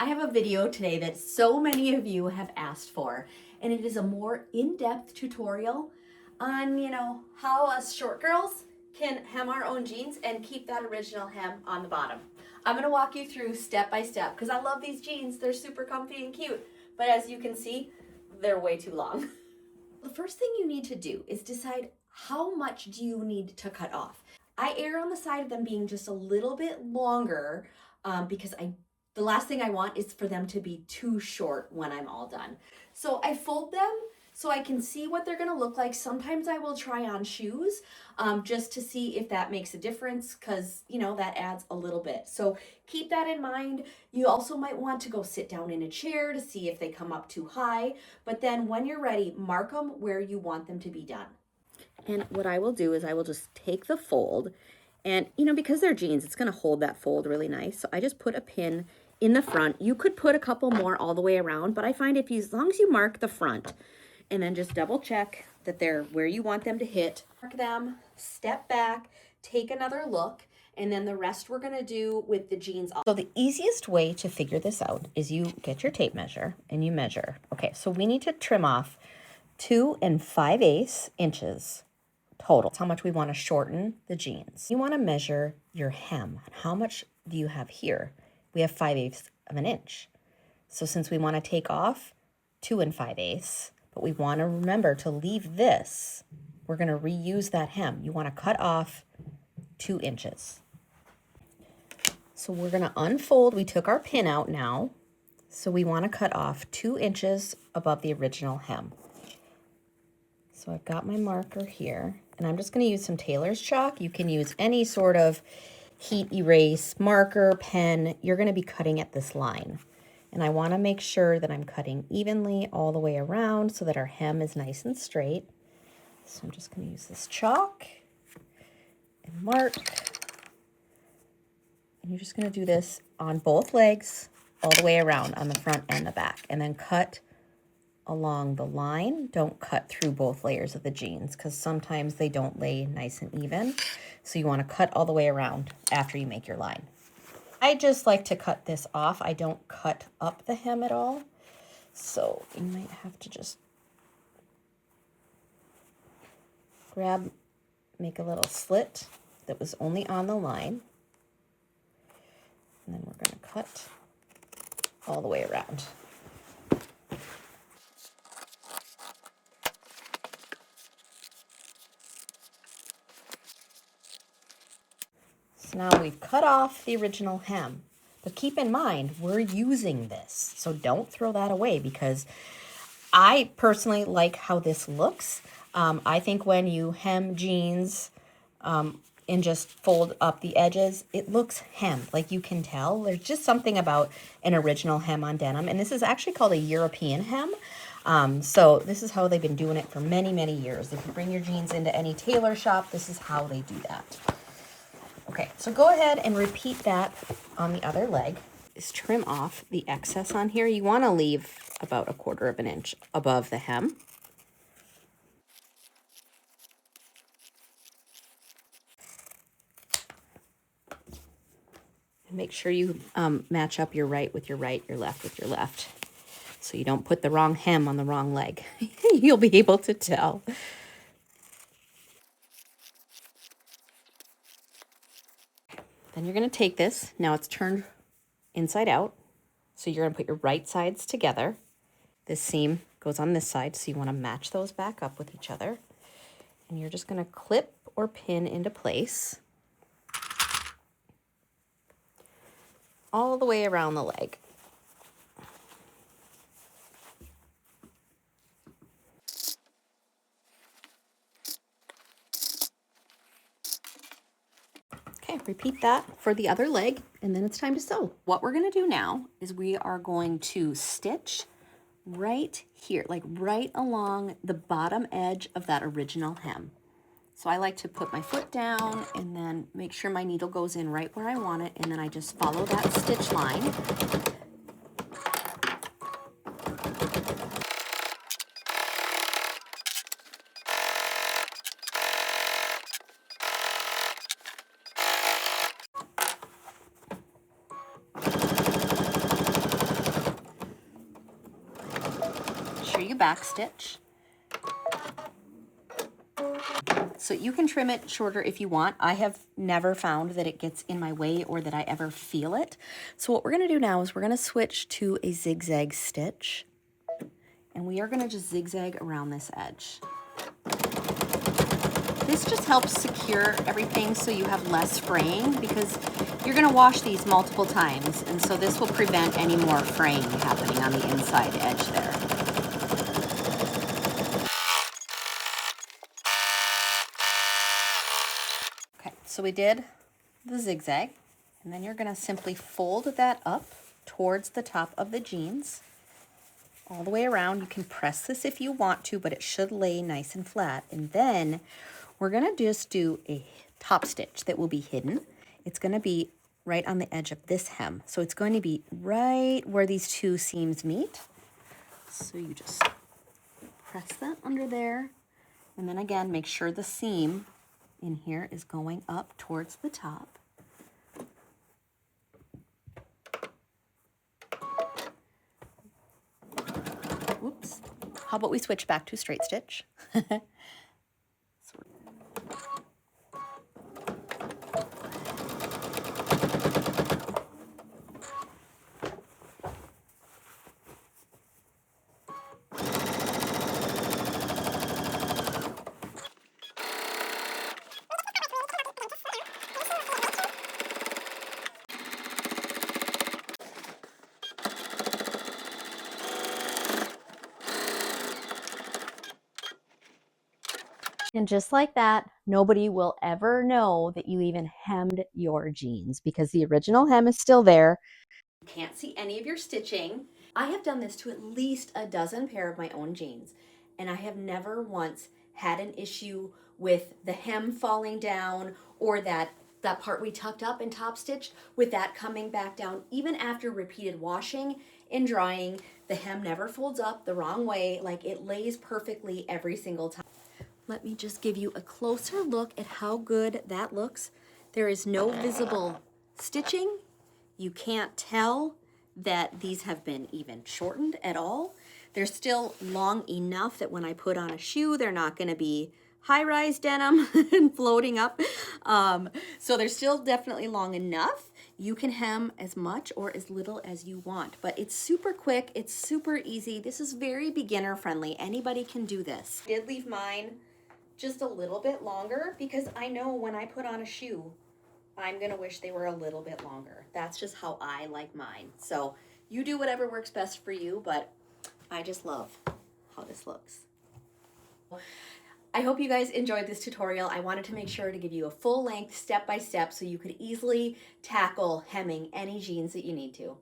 I have a video today that so many of you have asked for, and it is a more in-depth tutorial on, how us short girls can hem our own jeans and keep that original hem on the bottom. I'm gonna walk you through step by step because I love these jeans. They're super comfy and cute, but as you can see, they're way too long. The first thing you need to do is decide how much do you need to cut off. I err on the side of them being just a little bit longer because the last thing I want is for them to be too short when I'm all done. So I fold them so I can see what they're gonna look like. Sometimes I will try on shoes just to see if that makes a difference because, that adds a little bit. So keep that in mind. You also might want to go sit down in a chair to see if they come up too high. But then when you're ready, mark them where you want them to be done. And what I will do is I will just take the fold and, because they're jeans, it's going to hold that fold really nice. So I just put a pin in the front. You could put a couple more all the way around, but I find as long as you mark the front and then just double check that they're where you want them to hit, mark them, step back, take another look, and then the rest we're going to do with the jeans. So the easiest way to figure this out is you get your tape measure and you measure. Okay, so we need to trim off 2 5/8 inches total. That's how much we want to shorten the jeans. You want to measure your hem. How much do you have here? We have 5/8 of an inch. So since we want to take off 2 5/8, but we want to remember to leave this, we're going to reuse that hem. You want to cut off 2 inches. So we're going to unfold. We took our pin out now. So we want to cut off 2 inches above the original hem. So I've got my marker here, and I'm just going to use some tailor's chalk. You can use any sort of heat erase marker, pen. You're going to be cutting at this line. And I want to make sure that I'm cutting evenly all the way around so that our hem is nice and straight. So I'm just going to use this chalk and mark. And you're just going to do this on both legs all the way around on the front and the back, and then cut along the line. Don't cut through both layers of the jeans because sometimes they don't lay nice and even. So you want to cut all the way around after you make your line. I just like to cut this off. I don't cut up the hem at all. So you might have to just make a little slit that was only on the line. And then we're going to cut all the way around. So now we've cut off the original hem, but keep in mind, we're using this. So don't throw that away because I personally like how this looks. I think when you hem jeans and just fold up the edges, it looks hemmed, like you can tell. There's just something about an original hem on denim. And this is actually called a European hem. So this is how they've been doing it for many, many years. If you bring your jeans into any tailor shop, this is how they do that. Okay, so go ahead and repeat that on the other leg. Is trim off the excess on here. You want to leave about 1/4 of an inch above the hem. And make sure you match up your right with your right, your left with your left. So you don't put the wrong hem on the wrong leg. You'll be able to tell. Then you're going to take this. Now it's turned inside out. So you're going to put your right sides together. This seam goes on this side, so you want to match those back up with each other. And you're just going to clip or pin into place all the way around the leg. Okay, repeat that for the other leg, and then it's time to sew. What we're going to do now is we are going to stitch right here, like right along the bottom edge of that original hem. So I like to put my foot down and then make sure my needle goes in right where I want it, and then I just follow that stitch line. sure you back stitch. So you can trim it shorter if you want. I have never found that it gets in my way or that I ever feel it. So what we're gonna do now is we're gonna switch to a zigzag stitch. And we are gonna just zigzag around this edge. This just helps secure everything so you have less fraying, because you're gonna wash these multiple times. And so this will prevent any more fraying happening on the inside edge there. Okay, so we did the zigzag, and then you're gonna simply fold that up towards the top of the jeans all the way around. You can press this if you want to, but it should lay nice and flat. And then we're gonna just do a top stitch that will be hidden. It's gonna be right on the edge of this hem. So it's going to be right where these two seams meet. So you just press that under there, and then again, make sure the seam in here is going up towards the top. Whoops. How about we switch back to straight stitch? And just like that, nobody will ever know that you even hemmed your jeans, because the original hem is still there. You can't see any of your stitching. I have done this to at least a dozen pair of my own jeans, and I have never once had an issue with the hem falling down, or that part we tucked up and top stitched with that coming back down. Even after repeated washing and drying, the hem never folds up the wrong way. Like, it lays perfectly every single time. Let me just give you a closer look at how good that looks. There is no visible stitching. You can't tell that these have been even shortened at all. They're still long enough that when I put on a shoe, they're not gonna be high-rise denim and floating up. So they're still definitely long enough. You can hem as much or as little as you want, but it's super quick, it's super easy. This is very beginner friendly. Anybody can do this. I did leave mine just a little bit longer because I know when I put on a shoe, I'm gonna wish they were a little bit longer. That's just how I like mine. So you do whatever works best for you, but I just love how this looks. I hope you guys enjoyed this tutorial. I wanted to make sure to give you a full length step-by-step so you could easily tackle hemming any jeans that you need to.